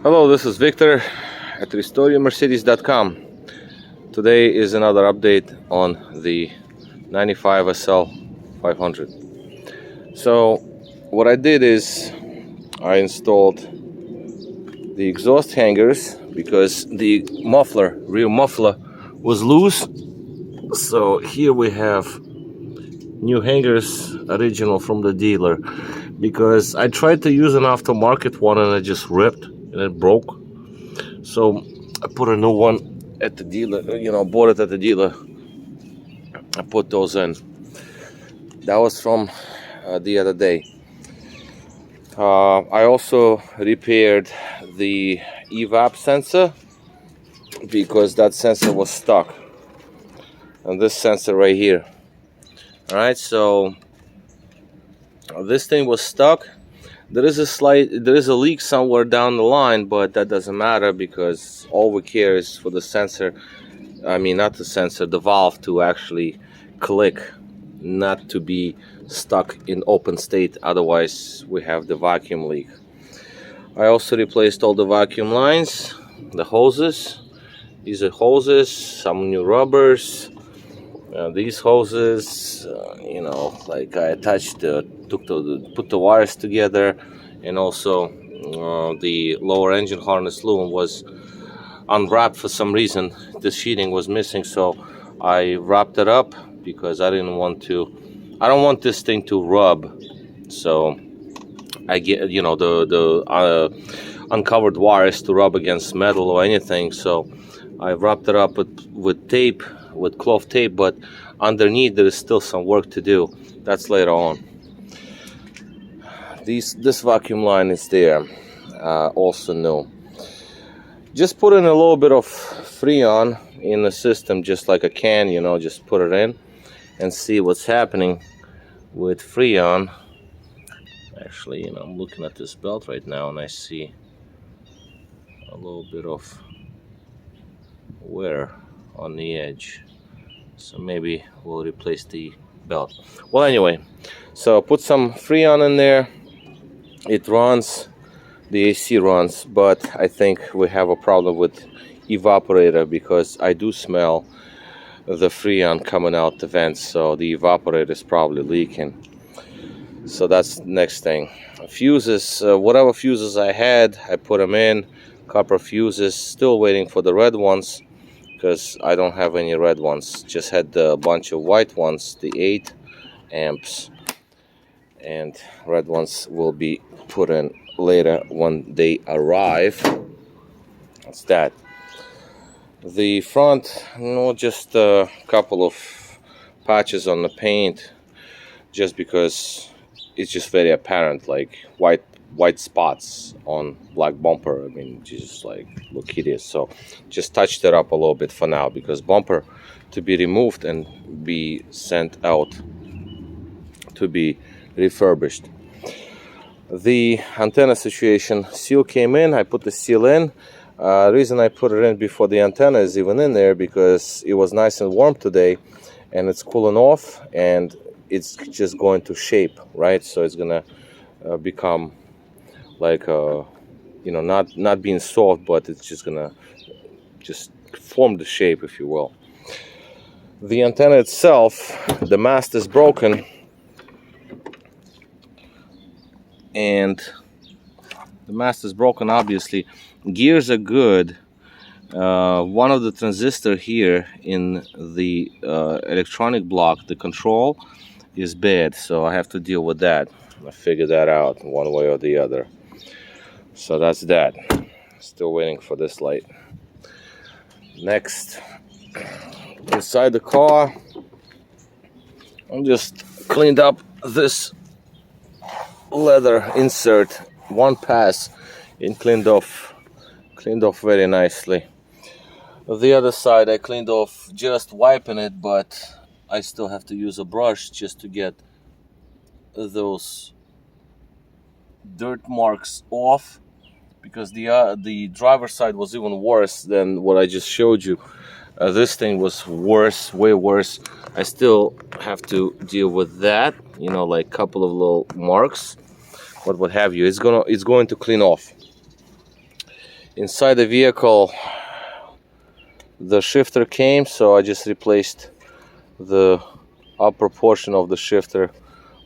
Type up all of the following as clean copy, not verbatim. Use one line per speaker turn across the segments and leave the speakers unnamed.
Hello, this is Victor at RestoreYourMercedes.com. Today is another update on the 95 SL500. So what I did is I installed the exhaust hangers because the rear muffler was loose. So here we have new hangers, original from the dealer, because I tried to use an aftermarket one and it just ripped and it broke. So I put a new one at the dealer, bought it at the dealer. I put those in. That was from the other day. I also repaired the EVAP sensor because that sensor was stuck. And this sensor right here. Alright, so this thing was stuck. There is a leak somewhere down the line, but that doesn't matter because all we care is for the sensor, not the sensor, the valve to actually click, not to be stuck in open state, otherwise we have the vacuum leak. I also replaced all the vacuum lines, the hoses. These are hoses, some new rubbers. These hoses, like I attached, put the wires together, and also the lower engine harness loom was unwrapped for some reason. The sheeting was missing, so I wrapped it up because I don't want this thing to rub. So I get, the uncovered wires to rub against metal or anything. So I wrapped it up with tape, with cloth tape, but underneath there is still some work to do. That's later on. This vacuum line is there, also new. Just put in a little bit of Freon in the system, just like a can, just put it in and see what's happening with Freon. Actually, I'm looking at this belt right now and I see a little bit of wear on the edge, so maybe we'll replace the belt. Well, anyway, so put some Freon in there. It runs, the AC runs, but I think we have a problem with evaporator because I do smell the Freon coming out the vents, so the evaporator is probably leaking. So that's the next thing. Fuses, whatever fuses I had, I put them in. Copper fuses, still waiting for the red ones because I don't have any red ones. Just had a bunch of white ones, the 8 amps, and red ones will be put in later when they arrive. That's that. The front, just a couple of patches on the paint, just because it's just very apparent, like white spots on black bumper. Just like look hideous. So just touched it up a little bit for now, because bumper to be removed and be sent out to be refurbished. The antenna situation, seal came in. I put the seal in. Reason I put it in before the antenna is even in there because it was nice and warm today and it's cooling off and it's just going to shape, right? So it's gonna become like not being soft, but it's just gonna form the shape, if you will. The antenna itself, the mast is broken, and the mast is broken, obviously. Gears are good. One of the transistor here in the electronic block, the control, is bad, so I have to deal with that. I figured that out one way or the other. So that's that. Still waiting for this light. Next, inside the car, I just cleaned up this leather insert, one pass, and cleaned off very nicely. The other side I cleaned off just wiping it, but I still have to use a brush just to get those dirt marks off, because the driver's side was even worse than what I just showed you. This thing was worse, way worse. I still have to deal with that, like a couple of little marks, but what have you. It's going to clean off. inside the vehicle the shifter came, so I just replaced the upper portion of the shifter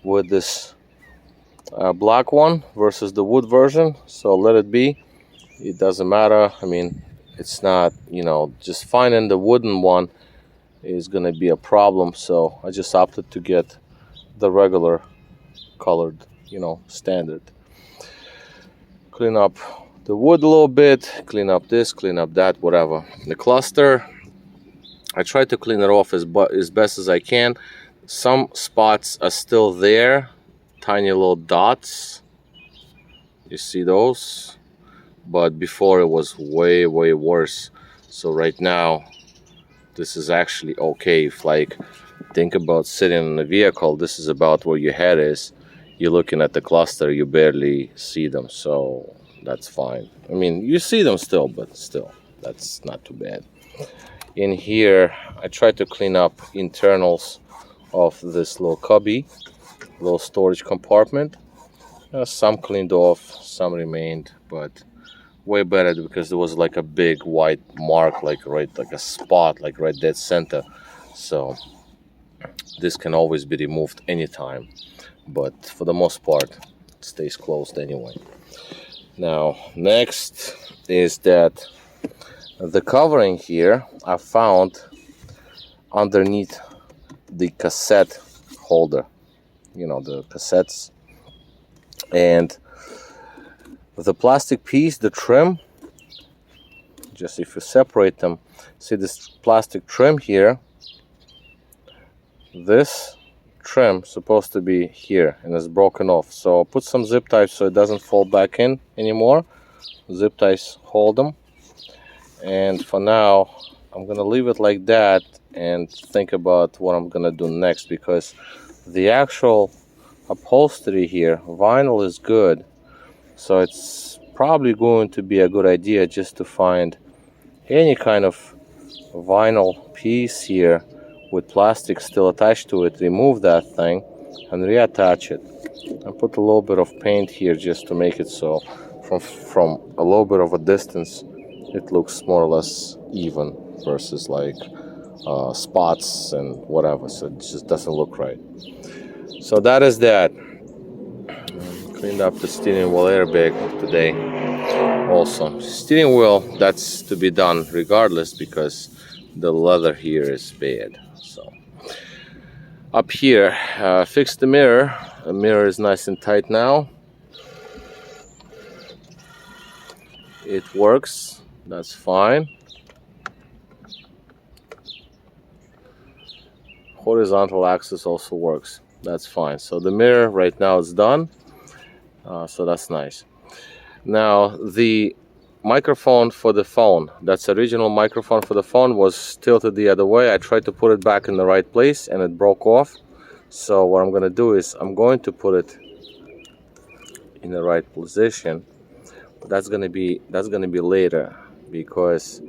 with this black one versus the wood version. So let it be, it doesn't matter. I mean, it's not, you know, just finding the wooden one is gonna be a problem, so I just opted to get the regular colored, you know, standard. Clean up the wood a little bit, clean up this, clean up that, whatever. The cluster, I try to clean it off as best as I can. Some spots are still there, tiny little dots, you see those, but before it was way worse. So right now this is actually okay. If, like, think about sitting in a vehicle, this is about where your head is, you're looking at the cluster, you barely see them, so that's fine. I mean, you see them still, but still, that's not too bad. In here, I tried to clean up internals of this little cubby, little storage compartment. Some cleaned off, some remained, but way better because there was like a big white mark, like a spot, like right dead center. So this can always be removed anytime, but for the most part, it stays closed anyway. Now, next is that the covering here I found underneath the cassette holder, you know, the cassettes, and the plastic piece, the trim, just if you separate them, see this plastic trim here, this trim supposed to be here and it's broken off, so I'll put some zip ties so it doesn't fall back in anymore. Zip ties hold them, and for now I'm gonna leave it like that and think about what I'm gonna do next, because the actual upholstery here, vinyl is good, so it's probably going to be a good idea just to find any kind of vinyl piece here with plastic still attached to it, remove that thing and reattach it. I put a little bit of paint here just to make it so from a little bit of a distance it looks more or less even versus like spots and whatever, so it just doesn't look right. So that is that. Cleaned up the steering wheel airbag today also. Steering wheel, that's to be done regardless because the leather here is bad. So up here, fix the mirror. The mirror is nice and tight now. It works, that's fine. Horizontal axis also works, that's fine. So the mirror right now is done, so that's nice. Now the microphone for the phone, that's original microphone for the phone, was tilted the other way. I tried to put it back in the right place and it broke off. So what I'm gonna do is I'm going to put it in the right position. But that's gonna be later, because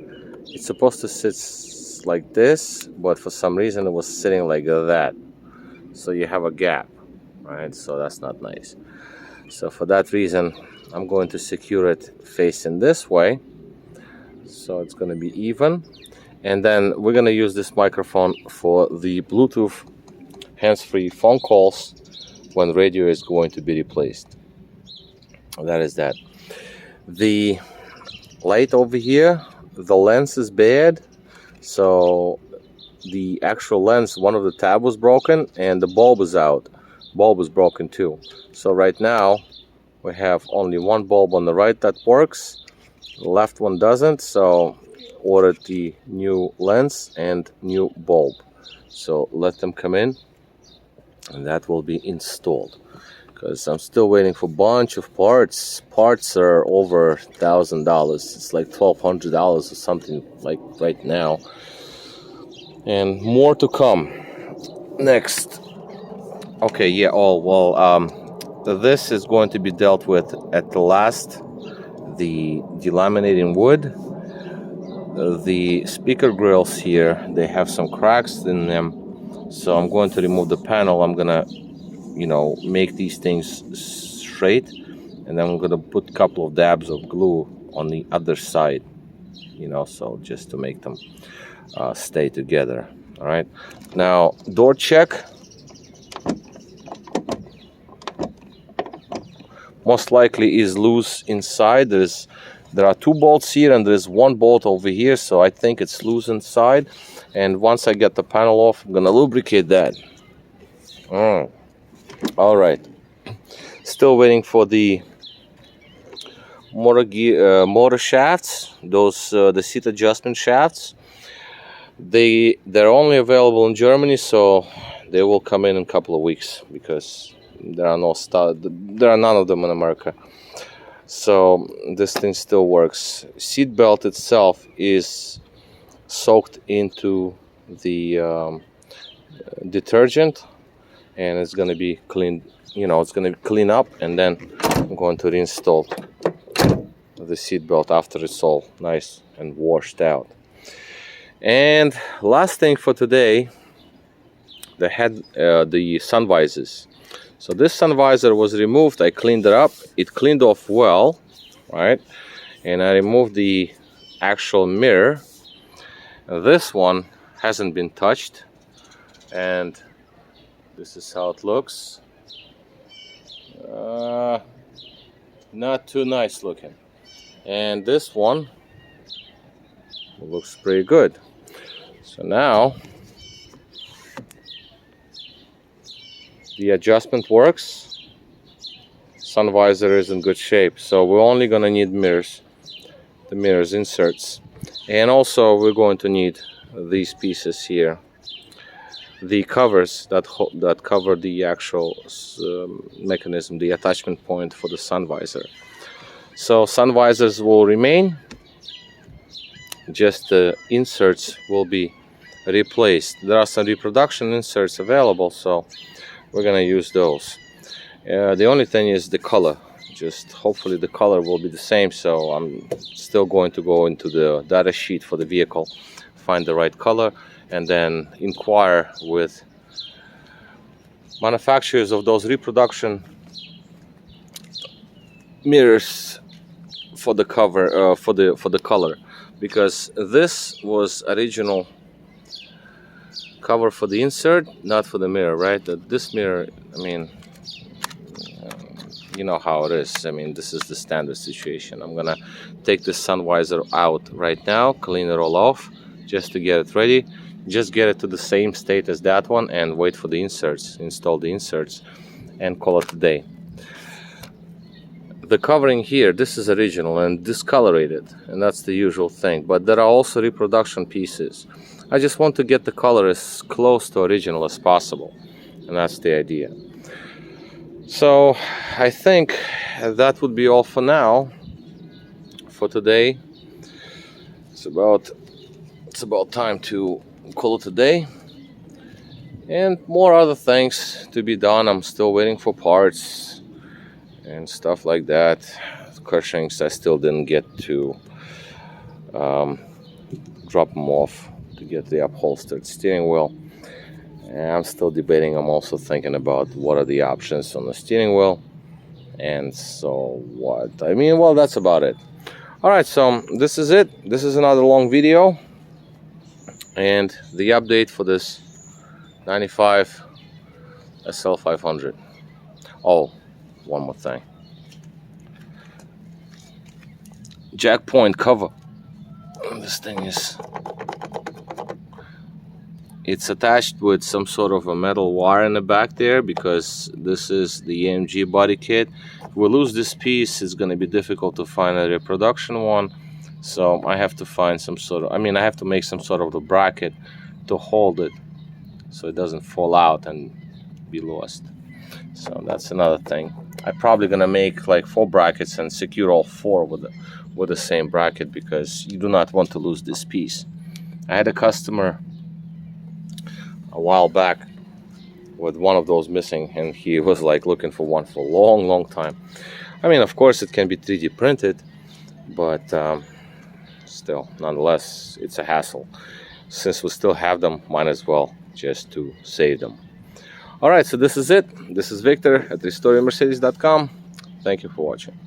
it's supposed to sit like this, but for some reason it was sitting like that, so you have a gap, right? So that's not nice. So for that reason I'm going to secure it facing this way, so it's going to be even. And then we're going to use this microphone for the Bluetooth hands-free phone calls when radio is going to be replaced. That is that. The light over here, the lens is bad, so the actual lens, one of the tab was broken and the bulb is out. Bulb is broken too. So right now we have only one bulb on the right that works, the left one doesn't, so ordered the new lens and new bulb. So let them come in and that will be installed, because I'm still waiting for a bunch of parts. Parts are over $1,000. It's like $1,200 or something like right now, and more to come. Next, okay, yeah, oh well, this is going to be dealt with at the last. The delaminating wood, the speaker grills here, they have some cracks in them, so I'm going to remove the panel. I'm gonna, you know, make these things straight, and then I'm gonna put a couple of dabs of glue on the other side, you know, so just to make them stay together. All right, now door check. Most likely is loose inside. There are 2 bolts here and there's 1 bolt over here, so I think it's loose inside. And once I get the panel off, I'm gonna lubricate that. All right, still waiting for the motor shafts, those the seat adjustment shafts. They're only available in Germany, so they will come in a couple of weeks, because there are none of them in America. So this thing still works. Seat belt itself is soaked into the detergent, and it's going to be cleaned, you know, it's going to clean up, and then I'm going to reinstall the seat belt after it's all nice and washed out. And last thing for today, the sun visors. So this sun visor was removed. I cleaned it up. It cleaned off well, right? And I removed the actual mirror. This one hasn't been touched, and this is how it looks. Not too nice looking. And this one looks pretty good. So now the adjustment works. Sun visor is in good shape, so we're only gonna need mirrors, the mirrors inserts, and also we're going to need these pieces here, the covers that cover the actual mechanism, the attachment point for the sun visor. So sun visors will remain, just the inserts will be replaced. There are some reproduction inserts available, so we're gonna use those. The only thing is the color. Just hopefully the color will be the same, so I'm still going to go into the data sheet for the vehicle, find the right color, and then inquire with manufacturers of those reproduction mirrors for the cover, for the color, because this was original cover for the insert, not for the mirror, right? This mirror, I mean, you know how it is. I mean, this is the standard situation. I'm gonna take this sun visor out right now, clean it all off, just to get it ready, just get it to the same state as that one, and wait for the inserts, install the inserts, and call it a day. The covering here, this is original and discolorated, and that's the usual thing, but there are also reproduction pieces. I just want to get the color as close to original as possible, and that's the idea. So I think that would be all for now, for today. It's about time to call it a day, and more other things to be done. I'm still waiting for parts and stuff like that. Cushings I still didn't get to drop them off to get the upholstered steering wheel. And I'm still debating. I'm also thinking about what are the options on the steering wheel. And so what? I mean, well, that's about it. All right, so this is it. This is another long video. And the update for this 95 SL500. Oh, one more thing. Jack point cover. This thing is, it's attached with some sort of a metal wire in the back there, because this is the AMG body kit. If we lose this piece, it's going to be difficult to find a reproduction one. So I have to find some sort of, I have to make some sort of a bracket to hold it so it doesn't fall out and be lost. So that's another thing. I'm probably gonna make like 4 brackets and secure all 4 with the same bracket, because you do not want to lose this piece. I had a customer a while back with one of those missing, and he was like looking for one for a long time. I mean, of course it can be 3D printed, but still, nonetheless, it's a hassle. Since we still have them, might as well just to save them. All right, so this is it. This is Victor at RestoreMercedes.com. Thank you for watching.